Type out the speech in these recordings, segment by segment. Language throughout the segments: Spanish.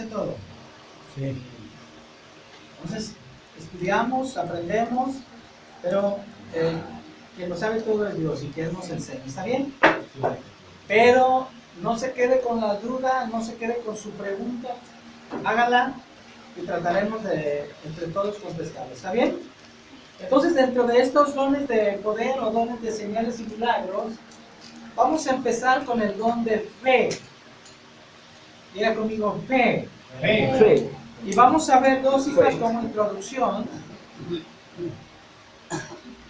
todo. Sí. Entonces, estudiamos, aprendemos, pero quien lo sabe todo es Dios y que Él nos enseña. ¿Está bien? Sí. Pero no se quede con la duda, no se quede con su pregunta, hágala y trataremos de entre todos contestarla. ¿Está bien? Entonces, dentro de estos dones de poder o dones de señales y milagros, vamos a empezar con el don de fe. Diga conmigo, fe. Fe. Y vamos a ver dos citas como introducción.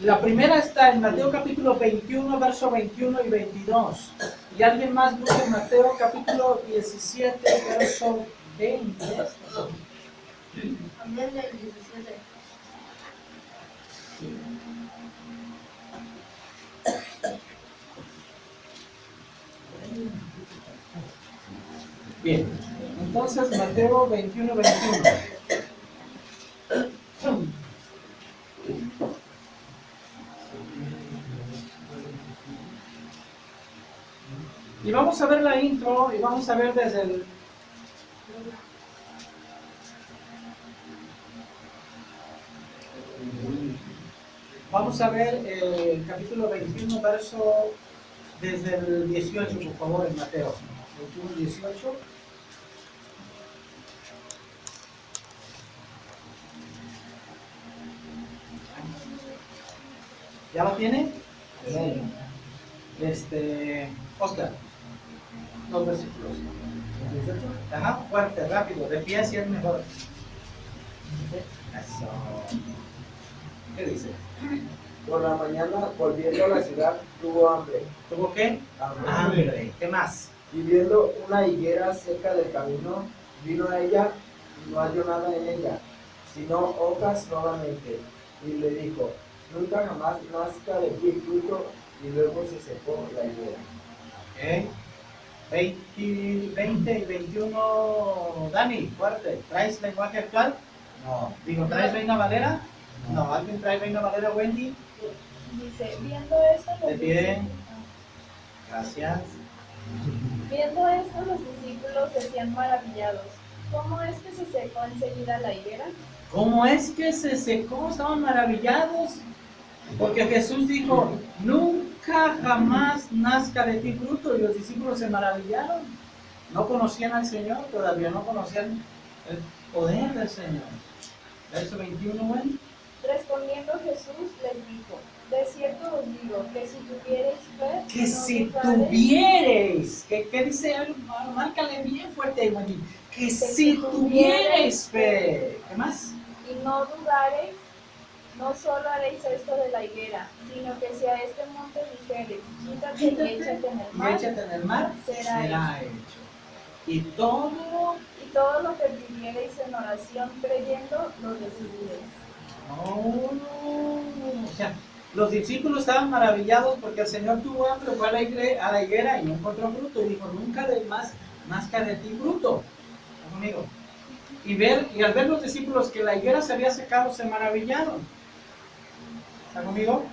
La primera está en Mateo capítulo 21, verso 21 y 22. Y alguien más busca en Mateo capítulo 17, verso 20. También del 17. Bien, entonces Mateo 21, 21. Y vamos a ver la intro y vamos a ver desde el... Vamos a ver el capítulo 21, verso desde el 18, por favor, en Mateo. 21, 18. ¿Ya lo tiene? Oscar. Los versículos. 18. Ajá, fuerte, rápido, de pie si es mejor. Eso. ¿Qué dice? Por la mañana, volviendo a la ciudad, tuvo hambre. ¿Tuvo qué? Hambre. ¿Qué más? Y viendo una higuera cerca del camino, vino a ella y no halló nada en ella, sino hojas solamente. Y le dijo, nunca jamás nazca de ti fruto, y luego se secó la higuera. Ok. 20 y 21, Dani, fuerte. ¿Traes lenguaje actual? No. Digo, ¿traes Reina Valera? No. ¿Alguien trae Reina Valera, Wendy? Dice, viendo esto De pie. Gracias. Viendo esto, los discípulos decían maravillados. ¿Cómo es que se secó enseguida la higuera? ¿Cómo es que se secó? Estaban maravillados. Porque Jesús dijo, nunca jamás nazca de ti fruto. Y los discípulos se maravillaron. No conocían al Señor, todavía no conocían el poder del Señor. Verso 21, Wendy. Respondiendo Jesús les dijo, de cierto os digo que si tuviereis fe, Que no si dudareis, tuviereis, ¿qué dice? Márcale bien fuerte ahí, Wendy. Que si tuviereis fe. ¿Qué más? y no dudareis, no solo haréis esto de la higuera, sino que si a este monte dijereis, quítate y échate en el Y mar, échate en el mar, será hecho. Y todo lo que pidiereis en oración creyendo, lo recibiréis. o sea, los discípulos estaban maravillados porque el Señor tuvo hambre, fue a la higuera y no encontró fruto. Y dijo, nunca de más nazca de ti fruto. ¿Está conmigo? Y al ver los discípulos que la higuera se había secado, se maravillaron. ¿Está conmigo?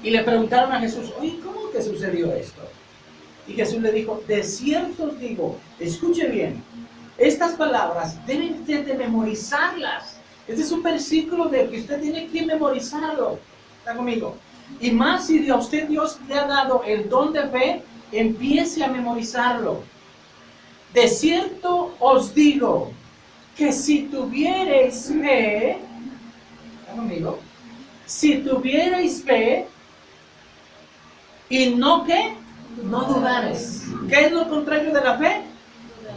Y le preguntaron a Jesús, oye, ¿cómo que sucedió esto? Y Jesús le dijo, de cierto os digo, escuche bien, estas palabras deben usted de memorizarlas. Este es un versículo de que usted tiene que memorizarlo. ¿Está conmigo? Y más si a usted Dios le ha dado el don de fe, empiece a memorizarlo. De cierto os digo, que si tuviereis fe, ¿está conmigo? Si tuviereis fe, y no ¿qué? No dudares. ¿Qué es lo contrario de la fe?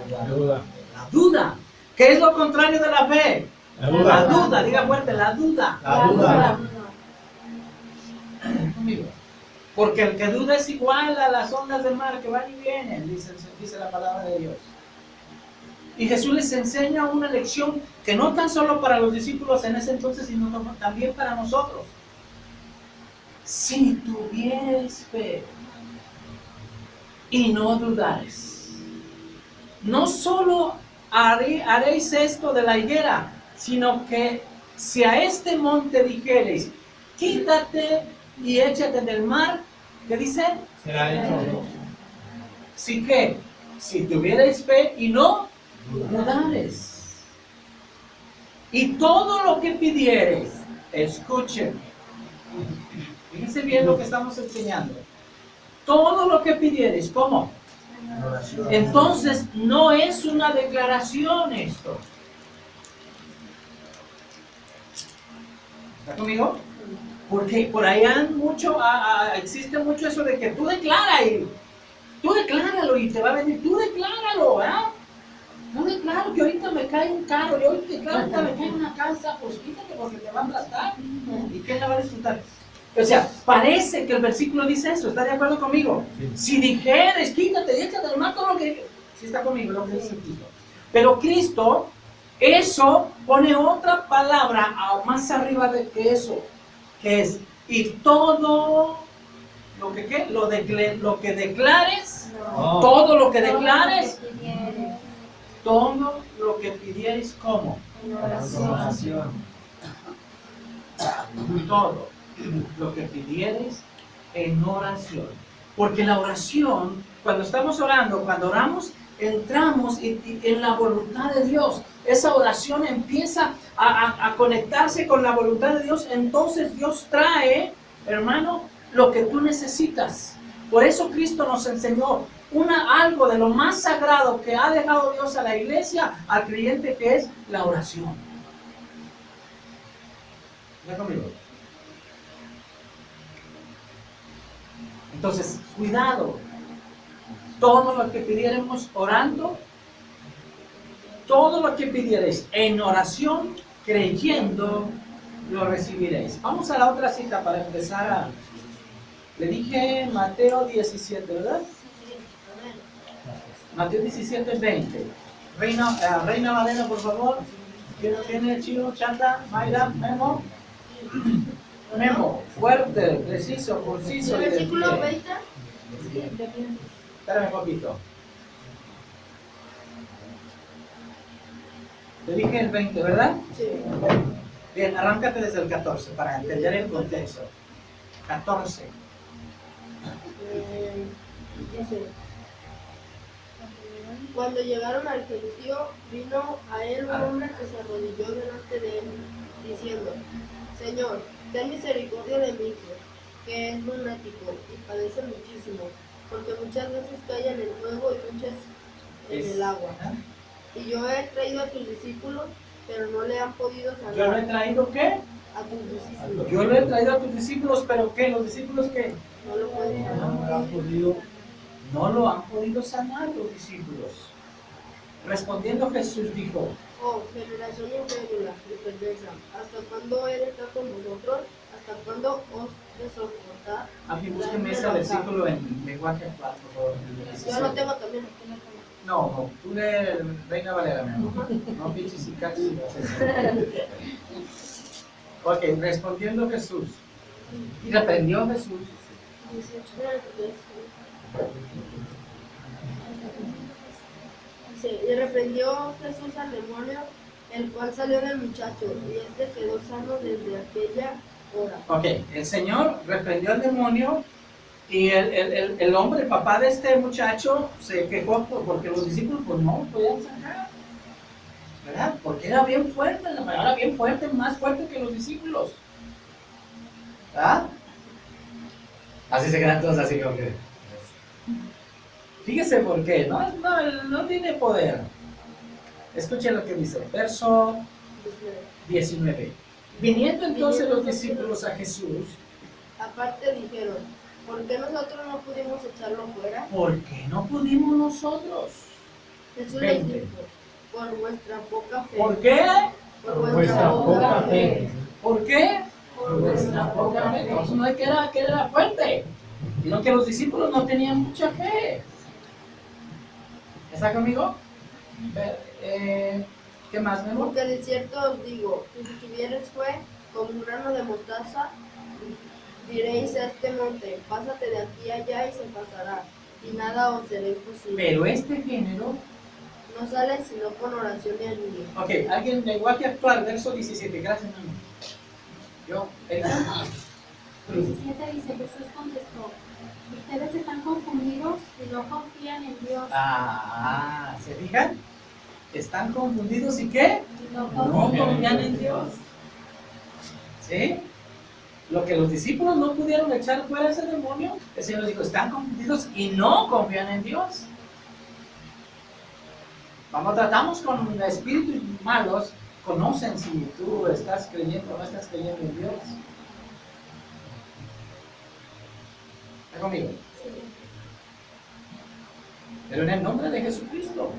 La duda. La duda. ¿Qué es lo contrario de la fe? La duda. La duda, diga fuerte, la duda. La duda. Conmigo. Porque el que duda es igual a las ondas del mar que van y vienen, dice la palabra de Dios. Y Jesús les enseña una lección que no tan solo para los discípulos en ese entonces, sino también para nosotros. Si tuviereis fe y no dudares, no solo haréis esto de la higuera, sino que si a este monte dijereis, quítate y échate en el mar, ¿qué dice? Será hecho. Si que, si tuvierais fe y no dudares. Y todo lo que pidieres, escuchen. Fíjense bien lo que estamos enseñando. Todo lo que pidieres, ¿cómo? Entonces, no es una declaración esto. ¿Está conmigo? Porque por ahí existe mucho eso de que tú decláralo y te va a venir, tú decláralo, ¿eh? Tú declaro que ahorita me cae un carro, y ahorita me cae una casa, pues quítate porque te va a aplastar. ¿Y quién la va a disfrutar? O sea, parece que el versículo dice eso, ¿está de acuerdo conmigo? Si dijeres, quítate, échate, no todo lo que... Sí está conmigo lo que dice Cristo. Pero Cristo, eso pone otra palabra más arriba de que eso, que es, y todo lo que ¿qué? Lo que declares, todo lo que declares, todo lo que pidieres, ¿cómo? Oración. Todo lo que pidieres en oración. Porque la oración, cuando estamos orando, cuando oramos, entramos en la voluntad de Dios. Esa oración empieza a conectarse con la voluntad de Dios. Entonces Dios trae, hermano, lo que tú necesitas. Por eso Cristo nos enseñó algo de lo más sagrado que ha dejado Dios a la iglesia, al creyente, que es la oración. ¿Ya conmigo? Entonces, cuidado. Todo lo que pidiéramos orando, todo lo que pidierais en oración, creyendo, lo recibiréis. Vamos a la otra cita para empezar Le dije Mateo 17, ¿verdad? Mateo 17, 20. Reina Valera, por favor. ¿Quién lo tiene? Chino, Chata, Mayra, Memo. Memo, fuerte, preciso, conciso. ¿El versículo 20? Espérame un poquito. Te dije el 20, ¿verdad? Sí. Bien, arráncate desde el 14 para entender el contexto. 14. Dice: Cuando llegaron al gentío, vino a él un hombre que se arrodilló delante de él, diciendo: Señor, ten misericordia de mi hijo, que es lunático y padece muchísimo, porque muchas veces cae en el fuego y muchas en el agua. Y yo he traído a tus discípulos, pero no le han podido sanar. ¿Yo lo he traído qué? A tus discípulos. Yo lo he traído a tus discípulos, pero ¿qué? ¿Los discípulos qué? No lo pueden sanar. No lo han podido sanar los discípulos. Respondiendo Jesús dijo: Oh, generación incrédula y perversa, ¿hasta cuándo he de estar con vosotros? ¿Hasta cuándo os de soportar? Aquí búsqueme ese versículo en lenguaje actual, por favor. Yo lo tengo también. No, tú de Reina Valera, mi amor. No piches y cachis. Ok, respondiendo Jesús. Y reprendió Jesús. Sí, y reprendió Jesús al demonio, el cual salió del muchacho, y este quedó sano desde aquella hora. Ok, el Señor reprendió al demonio y el hombre, el papá de este muchacho, se quejó porque los discípulos pues no podían sacar, ¿verdad? Porque era bien fuerte, era bien fuerte, más fuerte que los discípulos, ¿verdad? Así se quedan todos así como que... Fíjese por qué, no tiene poder. Escuchen lo que dice, verso 19. Viniendo entonces los discípulos a Jesús, Aparte dijeron: ¿por qué nosotros no pudimos echarlo fuera? ¿por qué no pudimos nosotros? Jesús 20. les dijo: por vuestra poca fe. ¿Por qué? Por vuestra poca fe. ¿Por qué? Por vuestra poca fe. Entonces no es que era fuerte, sino que los discípulos no tenían mucha fe. ¿Está conmigo? ¿Qué más, Memo? Porque de cierto os digo, que si tuvierais fe como un grano de mostaza, diréis a este monte: pásate de aquí allá, y se pasará, y nada os será imposible. Pero este género... No sale sino con oración y ayuno. Ok, alguien, lenguaje actual, verso 17, gracias, Memo. Yo, 17 dice: Jesús contestó: ustedes están confundidos y no confían en Dios. ¿se fijan? están confundidos y ¿qué? No confían en Dios. ¿Sí? Lo que los discípulos no pudieron echar fuera ese demonio, el Señor les dijo, están confundidos y no confían en Dios. Cuando tratamos con espíritus malos, conocen si tú estás creyendo o no estás creyendo en Dios. ¿Está conmigo? Pero en el nombre de Jesucristo.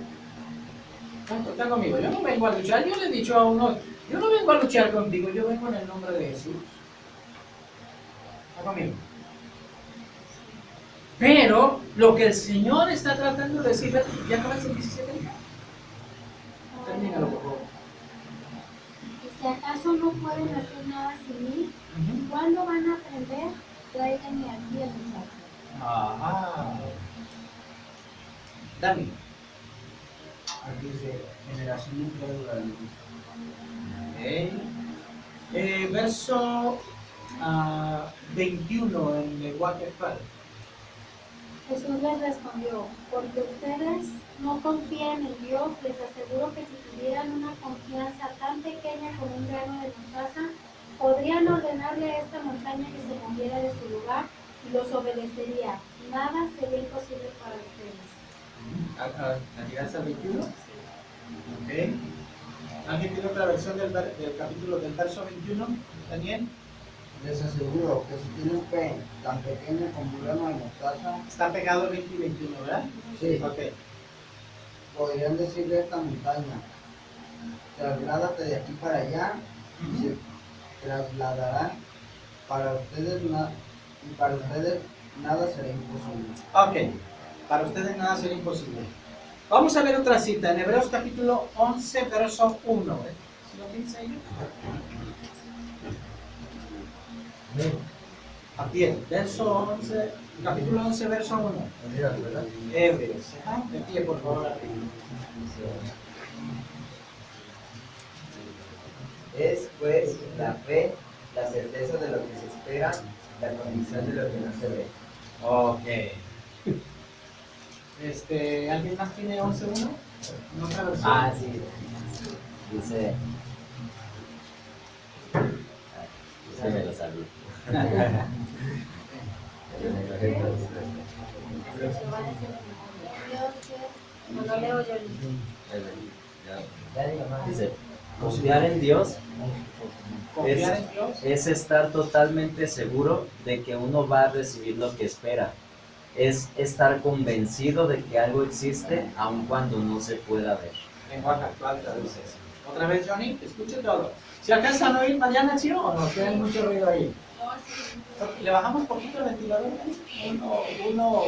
¿Está conmigo? Yo no vengo a luchar. Yo le he dicho a uno, yo no vengo a luchar contigo, yo vengo en el nombre de Jesús. ¿Está conmigo? Pero lo que el Señor está tratando de decirle, ya acabas el 17. Termínalo, por favor. Si acaso no pueden hacer nada sin mí, ¿cuándo van a aprender? Tráiganme aquí el muchacho. Ajá. Dani. Aquí dice, generación incrédula. Verso 21 en lenguaje actual. Jesús les respondió, porque ustedes no confían en Dios, les aseguro que si tuvieran una confianza tan pequeña como un grano de mostaza, podrían ordenarle a esta montaña que se moviera de su lugar y los obedecería. Nada sería imposible para ustedes. ¿Llegaste al 21? Ok. ¿Alguien tiene otra versión del capítulo del verso 21? ¿Daniel? Les aseguro que si tienen fe tan pequeña como un grano de mostaza, Está pegado el 20 y 21, ¿verdad? sí, Ok. podrían decirle a esta montaña, trasládate de aquí para allá, y se trasladarán. Para ustedes nada será imposible. Ok. Para ustedes nada será imposible. Vamos a ver otra cita en Hebreos capítulo 11, verso 1. ¿Sí lo tienes ahí? A pie, verso 11, capítulo 11, verso 1. Hebreos. Ajá, de pie, por favor. Es pues la fe, la certeza de lo que se espera, la convicción de lo que no se ve. Ok. ¿Alguien más tiene 11.1? ¿En otra versión? Ah, sí. Dice. Esa me lo sabía. No lo leo yo. Dice, confiar en Dios Confiar en Dios. es estar totalmente seguro de que uno va a recibir lo que espera. Es estar convencido de que algo existe aun cuando no se pueda ver. Lenguaje actual traduce eso. Otra vez, Johnny, escuche todo. ¿Se alcanzan a oír Mariana, sí o no? ¿Tienen mucho ruido ahí? ¿Le bajamos poquito el ventilador? Uno.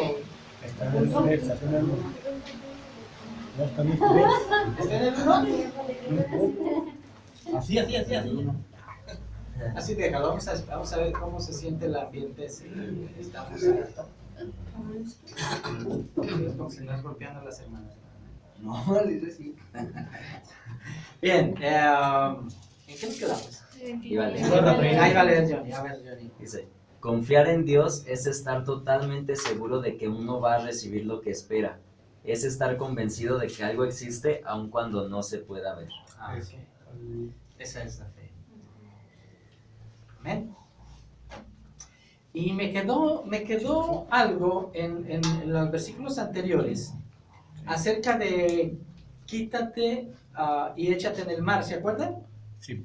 Está en el 3, está en el 1. Ya está en el 3. ¿Está en el 1? Así. Así déjalo, vamos a ver cómo se siente el ambiente si estamos alto. Es como si no es golpeando a las hermanas. No, dice sí. Bien, ¿en qué nos quedamos? Y vale. Ahí va a leer Johnny, a ver Johnny. Dice, confiar en Dios es estar totalmente seguro de que uno va a recibir lo que espera. Es estar convencido de que algo existe aun cuando no se pueda ver. Ah, ok. Esa es la fe. Amén. Y me quedó algo en los versículos anteriores acerca de quítate y échate en el mar, ¿se acuerdan? Sí.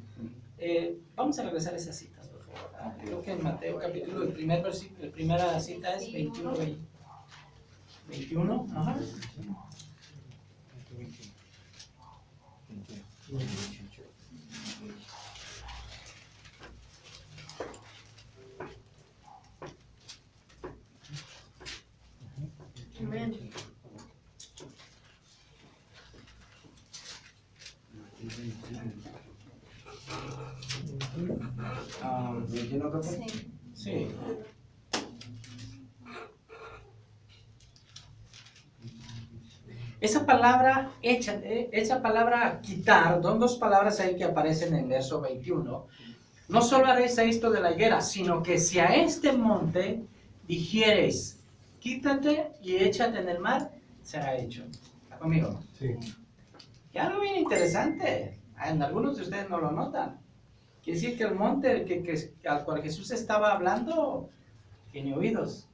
Vamos a regresar a esas citas, por favor. Creo que en Mateo capítulo, la primera cita es 21. 21, ajá. Amén. Sí. Esa palabra, esa palabra quitar, dos palabras ahí que aparecen en el verso 21, no solo haréis esto de la higuera, sino que si a este monte dijeres, quítate y échate en el mar, será hecho. ¿Está conmigo? Sí. Y algo bien interesante, en algunos de ustedes no lo notan. Quiere decir que el monte al cual Jesús estaba hablando tiene oídos.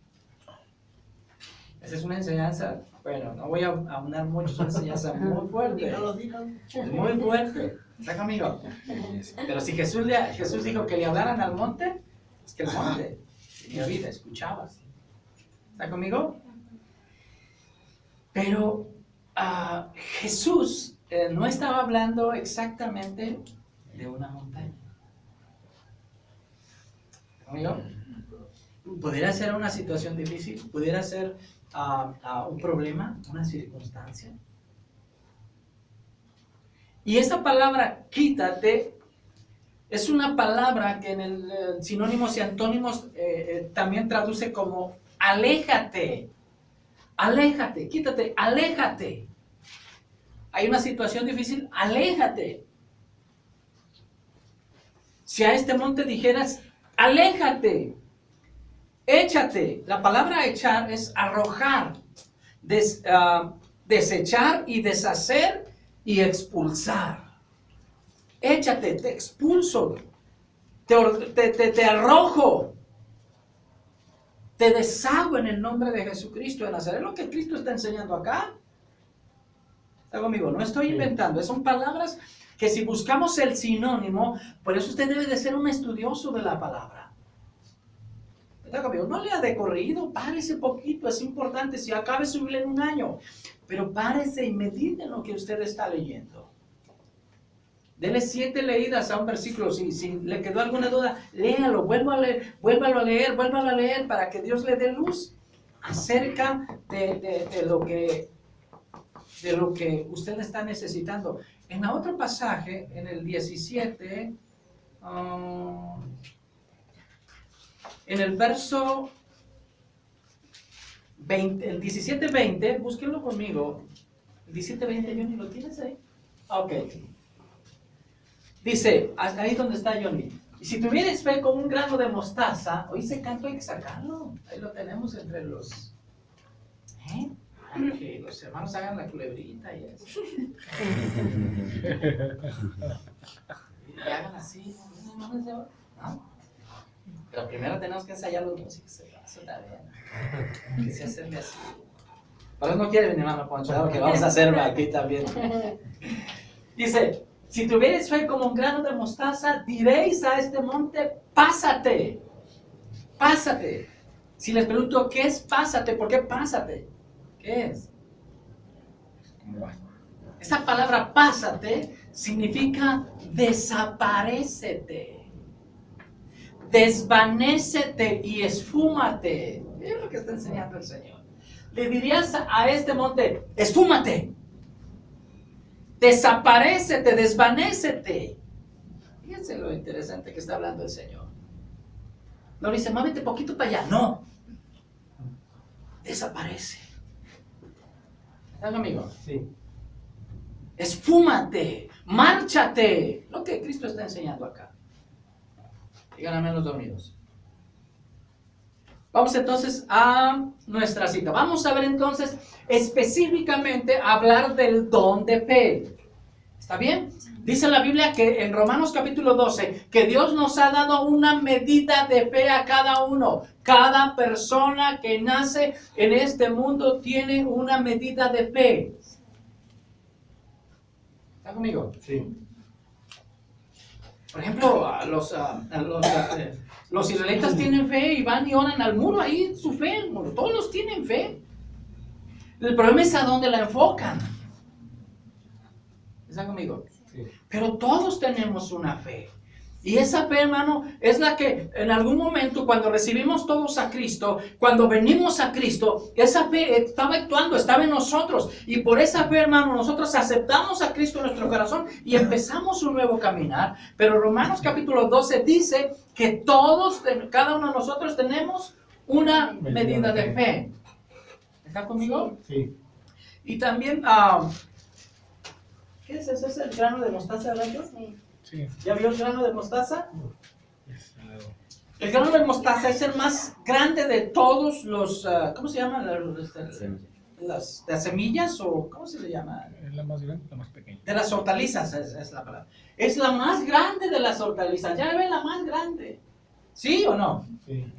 Esa es una enseñanza, bueno, no voy a ahondar mucho, es una enseñanza muy fuerte. Es muy fuerte. ¿Está conmigo? Pero si Jesús dijo que le hablaran al monte, es que el monte tenía vida, escuchabas. ¿Está conmigo? Pero Jesús no estaba hablando exactamente de una montaña. ¿Está conmigo? Pudiera ser una situación difícil, pudiera ser un problema, una circunstancia. Y esta palabra, quítate, es una palabra que en el sinónimos y antónimos también traduce como aléjate, aléjate, quítate, aléjate. Hay una situación difícil, aléjate. Si a este monte dijeras, aléjate, échate. La palabra echar es arrojar, desechar y deshacer y expulsar. Échate, te expulso, te arrojo, te deshago en el nombre de Jesucristo de Nazaret. Lo que Cristo está enseñando acá. ¿Está conmigo? No estoy inventando, son palabras que si buscamos el sinónimo, por eso usted debe de ser un estudioso de la palabra. ¿Está conmigo? No lea de corrido, párese poquito, es importante, si acabe su Biblia en un año, pero párese y medite en lo que usted está leyendo. Dele 7 leídas a un versículo, si le quedó alguna duda, léalo, vuélvalo a leer para que Dios le dé luz acerca de lo que usted está necesitando. En otro pasaje, en el 17, en el verso 20, el 17-20, búsquenlo conmigo. El 17-20, Johnny, ¿lo tienes ahí? Ok. Dice, ahí donde está Johnny. Y si tuvierais fe como un grano de mostaza, hoy ese canto hay que sacarlo. Ahí lo tenemos entre los... Que los hermanos hagan la culebrita y eso. Y hagan así. ¿No? Pero primero tenemos que ensayar los músicos. Eso está bien. Que se hacerle así. Pero no quiere venir, hermano Poncho, que vamos a hacerlo aquí también. Dice, si tuvierais fe como un grano de mostaza, diréis a este monte, pásate. Pásate. Si les pregunto, ¿qué es pásate? ¿Por qué pásate? ¿Qué es? Esa palabra pásate significa desaparécete, desvanécete y esfúmate. Es lo que está enseñando el Señor. Le dirías a este monte, esfúmate, desaparécete, desvanécete. Fíjense lo interesante que está hablando el Señor. No le dice, muévete poquito para allá, no. Desaparece. ¿Están conmigo? Sí. Esfúmate, márchate. Lo que Cristo está enseñando acá. Digan amén los dormidos. Vamos entonces a nuestra cita. Vamos a ver entonces específicamente hablar del don de fe. ¿Está bien? Dice la Biblia que en Romanos capítulo 12, que Dios nos ha dado una medida de fe a cada uno. Cada persona que nace en este mundo tiene una medida de fe. ¿Está conmigo? Sí. Por ejemplo, los israelitas tienen fe y van y oran al muro, ahí su fe, el muro. Todos los tienen fe. El problema es a dónde la enfocan. ¿Está conmigo? Sí. Pero todos tenemos una fe. Y esa fe, hermano, es la que en algún momento, cuando recibimos todos a Cristo, cuando venimos a Cristo, esa fe estaba actuando, estaba en nosotros. Y por esa fe, hermano, nosotros aceptamos a Cristo en nuestro corazón y empezamos un nuevo caminar. Pero Romanos capítulo 12 dice que todos, cada uno de nosotros tenemos una medida de fe. ¿Está conmigo? Sí. Y también, ¿qué es eso? ¿Es el grano de mostaza, verdad? Sí. Sí. ¿Ya vio el grano de mostaza? El grano de mostaza es el más grande de todos los, ¿cómo se llaman? las semillas o ¿cómo se le llama? Es la más grande, la más pequeña. De las hortalizas es la palabra. Es la más grande de las hortalizas. Ya ven la más grande. ¿Sí o no? Sí.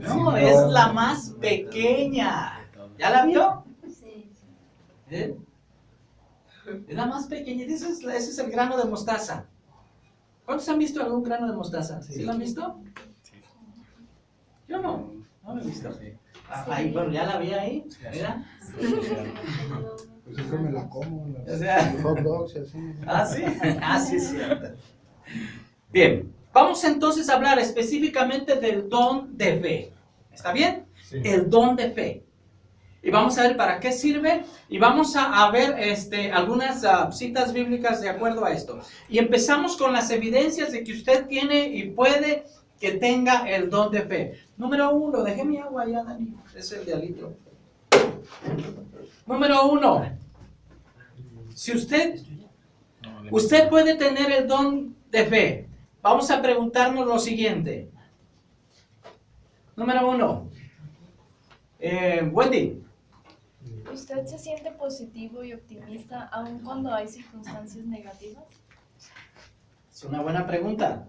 No, es la más pequeña. ¿Ya la vio? Sí. ¿Eh? Es la más pequeña. Ese es el grano de mostaza. ¿Cuántos han visto algún grano de mostaza? ¿Sí lo han visto? Yo no lo he visto. Ahí, bueno, ya la vi ahí. Mira. Pues es que me la como. O sea, Los hot dogs y así. Ah, sí. Ah, sí, es cierto. Bien. Vamos entonces a hablar específicamente del don de fe. ¿Está bien? Sí. El don de fe. Y vamos a ver para qué sirve y vamos a ver algunas citas bíblicas de acuerdo a esto. Y empezamos con las evidencias de que usted tiene y puede que tenga el don de fe. Número 1, dejé mi agua allá, Dani, es el de al litro. Número 1, si usted puede tener el don de fe. Vamos a preguntarnos lo siguiente. Número 1, Wendy. ¿Usted se siente positivo y optimista aun cuando hay circunstancias negativas? Es una buena pregunta.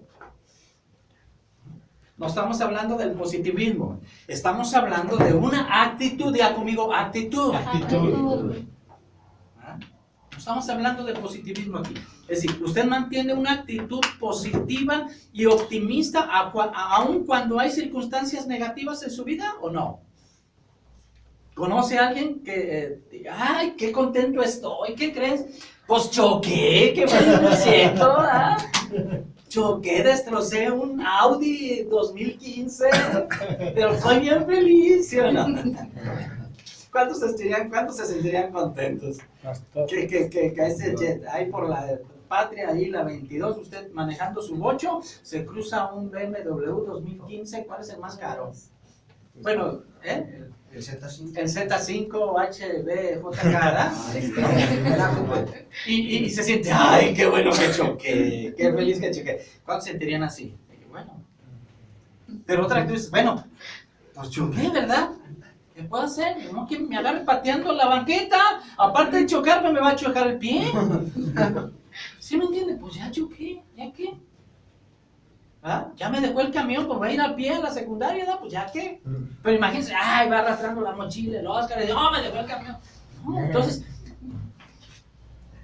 No estamos hablando del positivismo, estamos hablando de una actitud. Diga conmigo, actitud. ¿Ah? No estamos hablando de positivismo aquí. Es decir, ¿usted mantiene una actitud positiva y optimista aun cuando hay circunstancias negativas en su vida o no? ¿Conoce a alguien que diga, ay, qué contento estoy, qué crees? Pues choqué, qué bueno me siento, ¿ah? Choqué, destrocé un Audi 2015, pero estoy bien feliz, ¿sí o no? ¿Cuántos se sentirían contentos? Que a ese jet, ahí por la Patria, ahí la 22, usted manejando su bocho, se cruza un BMW 2015, ¿cuál es el más caro? Bueno, ¿eh? El Z5. El Z5 HB JK, y se siente, ay, qué bueno que choqué, qué feliz que choqué. ¿Cuántos sentirían así? Bueno, pero otra que dice, bueno, pues choqué, ¿verdad? ¿Qué puedo hacer? No que me agarre pateando la banqueta, aparte de chocarme me va a chocar el pie. ¿Sí me entiende? Pues ya choqué, ¿ya qué? ¿Ah? Ya me dejó el camión, pues voy a ir a pie a la secundaria, ¿no? Pues ya qué. Pero imagínense, ay, va arrastrando la mochila, el Oscar, y me dejó el camión. No, entonces,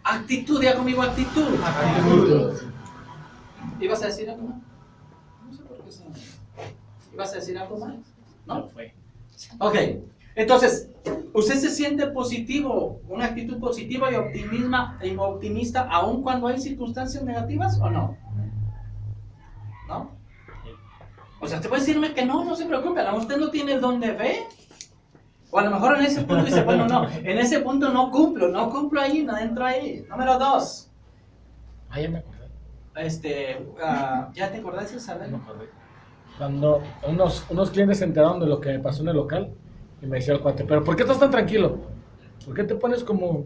actitud, ya conmigo, actitud. ¿Ibas a decir algo más? No sé por qué se me... ¿Ibas a decir algo más? ¿No? Ok, entonces, ¿usted se siente positivo, una actitud positiva y optimista aun cuando hay circunstancias negativas o no? ¿No? O sea, usted puede decirme que no se preocupe, a lo mejor usted no tiene el don de fe. O a lo mejor en ese punto dice, bueno, no, en ese punto no cumplo ahí, no entro ahí. Número 2. Ah, ya me acordé. ¿Ya te acordaste, Isabel? Me acordé. Cuando unos clientes se enteraron de lo que me pasó en el local y me decía el cuate, pero ¿por qué estás tan tranquilo? ¿Por qué te pones como...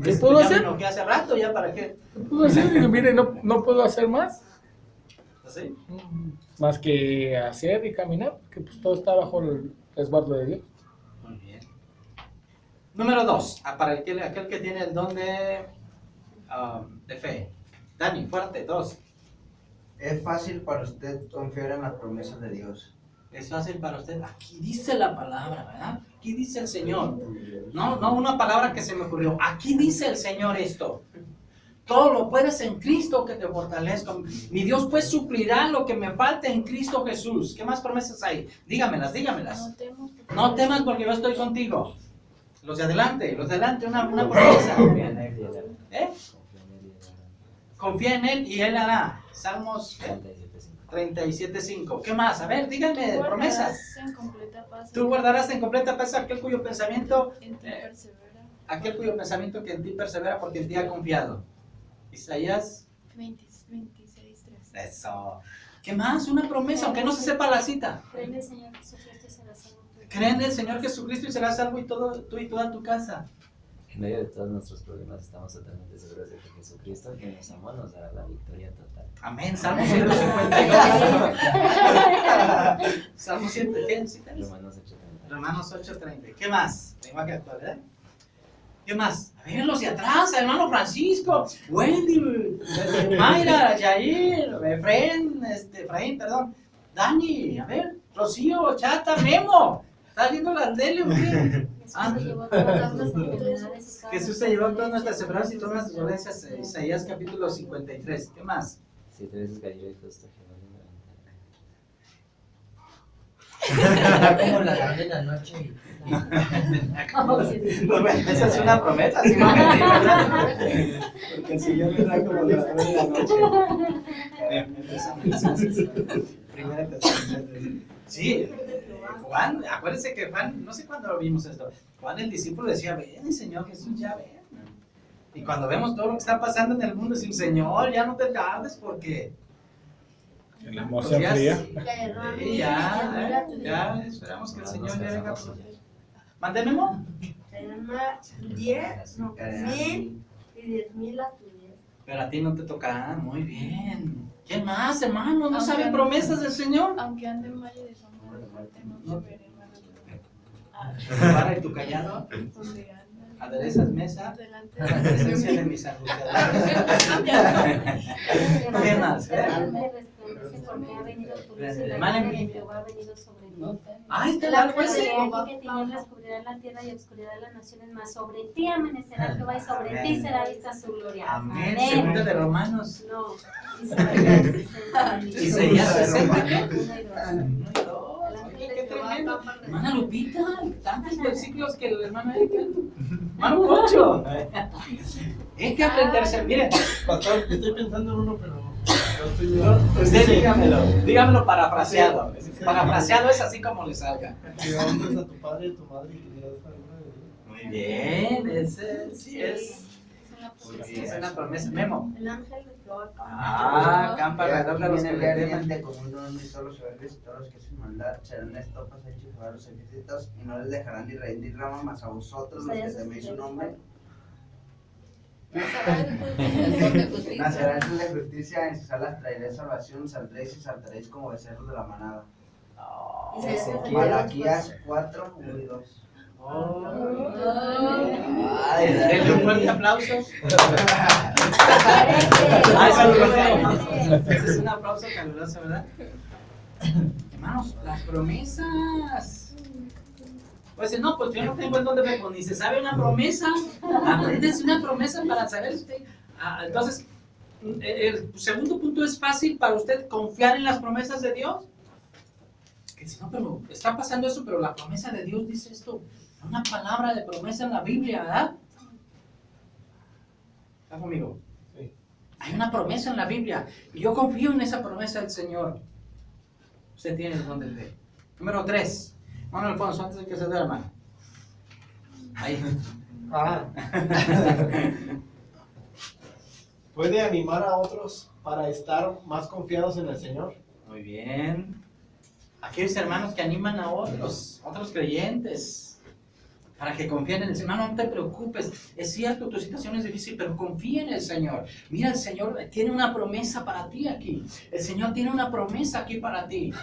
¿Qué puedo hacer? Ya me enojé hace rato, ¿ya para qué? ¿Qué puedo hacer? Digo, mire, no puedo hacer más. ¿Sí? Más que hacer y caminar, que pues todo está bajo el resguardo de Dios. Muy bien. Número 2, para aquel que tiene el don de fe. Dani, fuerte, 2. Es fácil para usted confiar en las promesas de Dios. Es fácil para usted. Aquí dice la palabra, ¿verdad? Aquí dice el Señor. No una palabra que se me ocurrió. Aquí dice el Señor esto. Todo lo puedes en Cristo que te fortalezca. Mi Dios pues suplirá lo que me falte en Cristo Jesús. ¿Qué más promesas hay? Dígamelas. No temas porque yo estoy contigo. Los de adelante, una promesa. Confía en Él y Él hará. Salmos 37:5. ¿Qué más? A ver, díganme promesas. Tú guardarás en completa paz aquel cuyo pensamiento en ti persevera. Aquel cuyo pensamiento que en ti persevera porque en ti ha confiado. Isaías 26:3. Eso. ¿Qué más? Una promesa, aunque no se sepa la cita. Cree en el Señor Jesucristo y serás salvo. Cree en el Señor Jesucristo y serás salvo y tú y toda tu casa. En medio de todos nuestros problemas estamos totalmente seguros de que Jesucristo, que nos amó, nos dará la victoria total. Amén. Salmo 152. Salmo 150. Romanos 8:30. Romanos 8:30. ¿Qué más? Tengo que actuar, ¿verdad? ¿Qué más? A ver, los de atrás, hermano Francisco, Wendy, Mayra, Yair, Efraín, perdón, Dani, a ver, Rocío, Chata, Memo. ¿Estás viendo la tele o qué? Jesús se llevó todas nuestras enfermedades y todas nuestras dolencias. Isaías capítulo 53. ¿Qué más? 7 veces cayó y justo Como la gran de la noche. Esa es una promesa, ¿sí? Porque el Señor vendrá como la gran de la noche. Primera Tesalonicenses. Sí, Juan, acuérdense que Juan, no sé cuándo lo vimos esto, Juan el discípulo decía, ven Señor Jesús, ya ven. Y cuando vemos todo lo que está pasando en el mundo, decimos, Señor, ya no te tardes porque... El amor se enfría. Sí, ya, esperamos que el Señor ya venga. Mándemelo. 10, no, 1000 y 10,000 a tu 10. Pero a ti no te tocará, muy bien. ¿Qué más, hermano? ¿No saben promesas del Señor? Aunque ande en valle de sombra de muerte, no temeré mal. Tu vara y tu callado, Donde anda. aderezas mesa, Delante la presencia de mis angustiadores. ¿Qué más? Porque ha venido tu luz y la Hermana, gloria de Jehová ha venido sobre mí. Ay, te El la ángel ese. de aquí que tinieblas cubrirán la tierra y obscuridad de las naciones, mas sobre ti amanecerá Jehová y sobre Amén. ti será vista su gloria. Amén. Segunda de Romanos. No, Isaías 60. Isaías 60, ¿qué? 1 y 2. 1 y 2. Oye, qué tremendo. Hermana Lupita, tantos versículos que el hermano Erika. Hermano Poncho. Hay que aprenderse. Miren, Pastor, estoy pensando en uno, pero no estoy usted dígamelo parafraseado. Parafraseado es así como le salga. Que honres a tu padre y a tu madre y que dirás alguna de ellas. Muy bien, ese sí es. Sí, es una promesa. Memo. El ángel de Jehová. Campa alrededor de los que le temen. Como uno y solo soberbios y todos los que sin maldad serán estopas hechos Jehová los ejércitos y no les dejarán ni reír ni rama más a vosotros los que teméis su nombre. Nacerá el sol de justicia, en sus alas traeréis salvación, saldréis y saltaréis como becerros de la manada. Malaquías 4, 1 y 2. Denle un fuerte aplauso. Ese es un aplauso caluroso, ¿verdad? Hermanos, las promesas. Pues no, pues yo no tengo en dónde ver, pues ni se sabe una promesa. Apréndese una promesa para saber usted. Entonces, el segundo punto es fácil para usted confiar en las promesas de Dios. Que si no, pero está pasando eso, pero la promesa de Dios dice esto. Una palabra de promesa en la Biblia, ¿verdad? ¿Está conmigo? Sí. Hay una promesa en la Biblia y yo confío en esa promesa del Señor. Usted tiene donde ver. Número 3. Mano Alfonso, antes de que se duerma. Ahí. ¿Puede animar a otros para estar más confiados en el Señor? Muy bien. Aquellos hermanos que animan a otros creyentes, para que confíen en el Señor. No te preocupes, es cierto, tu situación es difícil, pero confía en el Señor. Mira, el Señor tiene una promesa para ti aquí. El Señor tiene una promesa aquí para ti.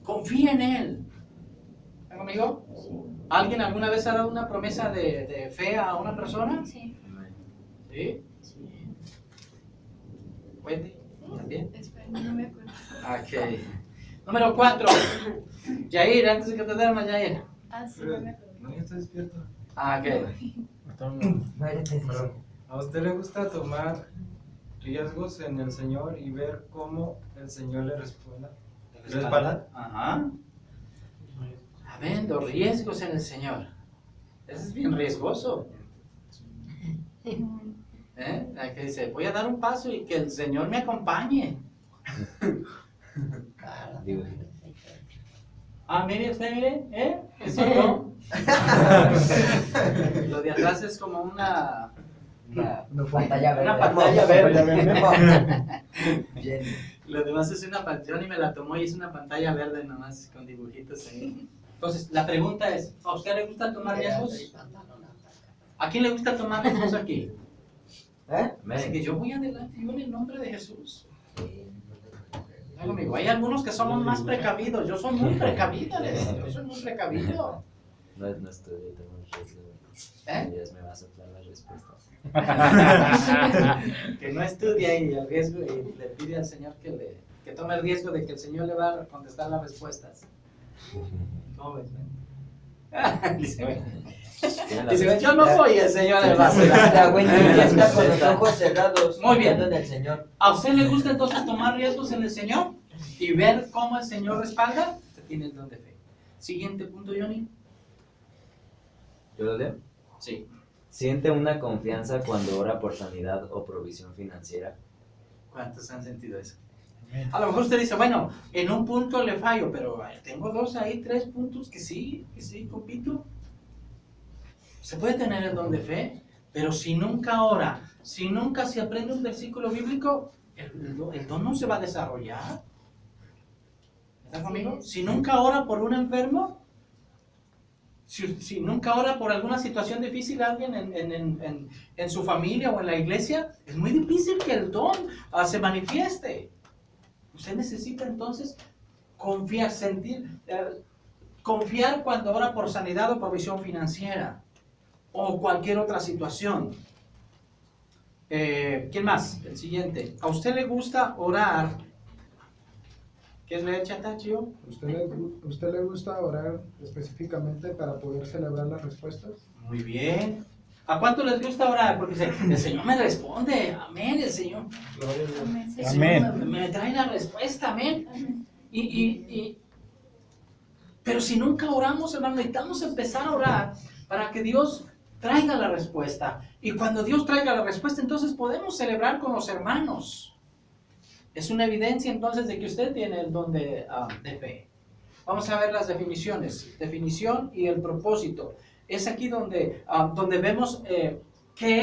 Confía en Él. ¿Están conmigo? ¿Alguien alguna vez ha dado una promesa de fe a una persona? Sí. ¿Sí? ¿Wendy? ¿También? Espera, no me acuerdo. Ok. Número 4. Yair, antes de que te duermas, Yair. Sí, no me acuerdo. No, ya está despierto. Ok. Perdón. ¿A usted le gusta tomar riesgos en el Señor y ver cómo el Señor le responda? ¿Respalda? Ajá. Habiendo riesgos en el Señor. Eso es bien riesgoso. Aquí dice, voy a dar un paso y que el Señor me acompañe. Mire usted, mire, eso no. Lo de atrás es como una Pantalla verde. Una pantalla verde. Bien. Lo demás es una pantalla y me la tomó y es una pantalla verde nomás con dibujitos ahí. Entonces, la pregunta es, ¿a usted le gusta tomar riesgos? ¿A quién le gusta tomar riesgos aquí? Así Amén. que yo voy adelante, yo en el nombre de Jesús. Ay, amigo, hay algunos que somos más precavidos. Yo soy muy precavido, yo soy muy precavido. No estudié, tengo un riesgo. Dios me va a soplar las respuestas. Que no estudia y el riesgo y le pide al Señor que tome el riesgo de que el Señor le va a contestar las respuestas. ¿Cómo ves, man? Dice, yo no soy el Señor del vacilar. La güey ya está con los ojos cerrados. Muy bien. confiando en el Señor. ¿A usted le gusta entonces tomar riesgos en el Señor y ver cómo el Señor respalda? Usted tiene el don de fe. Siguiente punto, Johnny. ¿Yo lo leo? Sí. Siente una confianza cuando ora por sanidad o provisión financiera. ¿Cuántos han sentido eso? A lo mejor usted dice, bueno, en un punto le fallo, pero tengo 2 ahí, 3 puntos que sí, compito. Se puede tener el don de fe, pero si nunca ora, si nunca se aprende un versículo bíblico, el don no se va a desarrollar. ¿Estás conmigo? Si nunca ora por un enfermo, si nunca ora por alguna situación difícil alguien en su familia o en la iglesia, es muy difícil que el don se manifieste. Usted necesita entonces confiar, confiar cuando ora por sanidad o provisión financiera o cualquier otra situación. ¿Quién más? El siguiente. ¿A usted le gusta orar? ¿Qué es leer, Chatacho? ¿Usted le gusta orar específicamente para poder celebrar las respuestas? Muy bien. ¿A cuánto les gusta orar? Porque el Señor me responde. Amén, el Señor. El Señor me trae la respuesta, amén. Pero si nunca oramos, hermano, necesitamos empezar a orar para que Dios traiga la respuesta. Y cuando Dios traiga la respuesta, entonces podemos celebrar con los hermanos. Es una evidencia entonces de que usted tiene el don de fe. Vamos a ver las definiciones. Definición y el propósito. Es aquí donde vemos qué